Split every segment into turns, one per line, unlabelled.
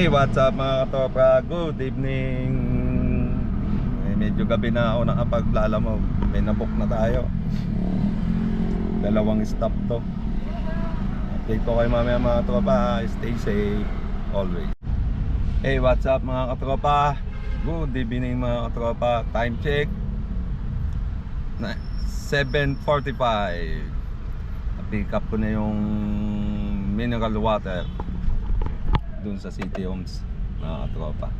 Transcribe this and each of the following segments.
Hey, what's up mga katropa? Good evening. Medyo gabi na ako nakapaglalamog. May nabook na tayo. Dalawang stop to. Update ko kayo mamaya mga katropa. Stay safe always. Hey, what's up mga katropa? Good evening mga katropa. Time check 7:45. Pick up ko na yung mineral water dun sa City Homes mga katropa.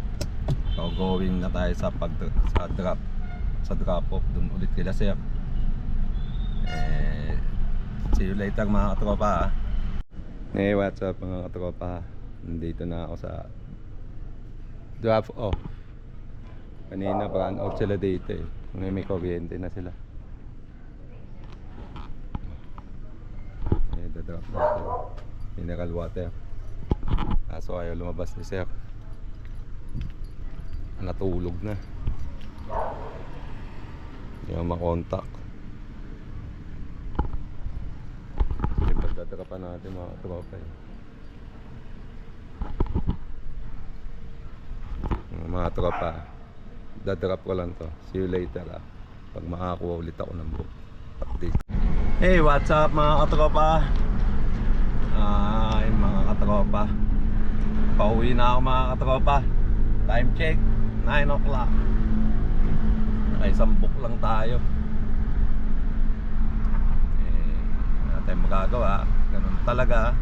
So going na tayo sa drop off dun ulit kila sir. See you later mga katropa. Hey, what's up mga katropa? Nandito na ako sa drop off. Kanina brand out sila dito eh. May kuryente na sila. Drop natin mineral water. So ayaw lumabas ni sir. Natulog na. Hindi mo makontak. Sige, pagdadrapan natin mga tropa eh. Mga tropa, dadrap ko lang to. See you later pag makakuha ulit ako ng book update. Hey, what's up mga katropa? Ay mga katropa, pauwi na ako mga katropa. Time check 9 o'clock. Nakaisang book lang tayo. Wala tayong magagawa. Ganun talaga.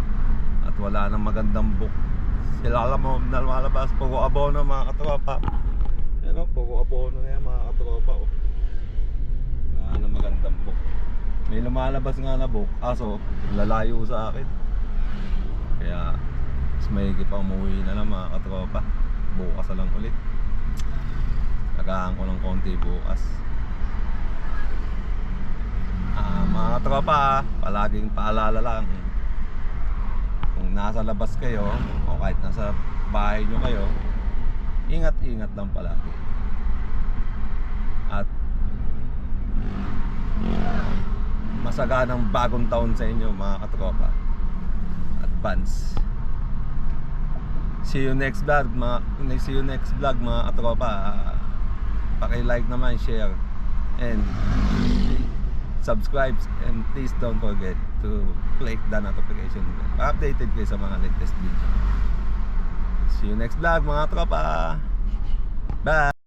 At wala nang magandang book. Sila alam mo na lumalabas. Puro abono mga katropa. Yan o, puro abono na yan mga katropa. Wala nang magandang book. May lumalabas nga na book, aso lalayo sa akin. Kaya mas maigi pa umuwi na lang mga katropa. Bukas na lang ulit. Nagahan ko ng konti bukas. Mga katropa, palaging paalala lang, kung nasa labas kayo o kahit nasa bahay nyo kayo, ingat-ingat lang palagi. At masaganang bagong taon sa inyo mga katropa. Advance. See you next vlog mga katropa. Paki-like naman, share and subscribe, and please don't forget to click the notification bell. Updated kayo sa mga latest video. See you next vlog mga katropa. Bye.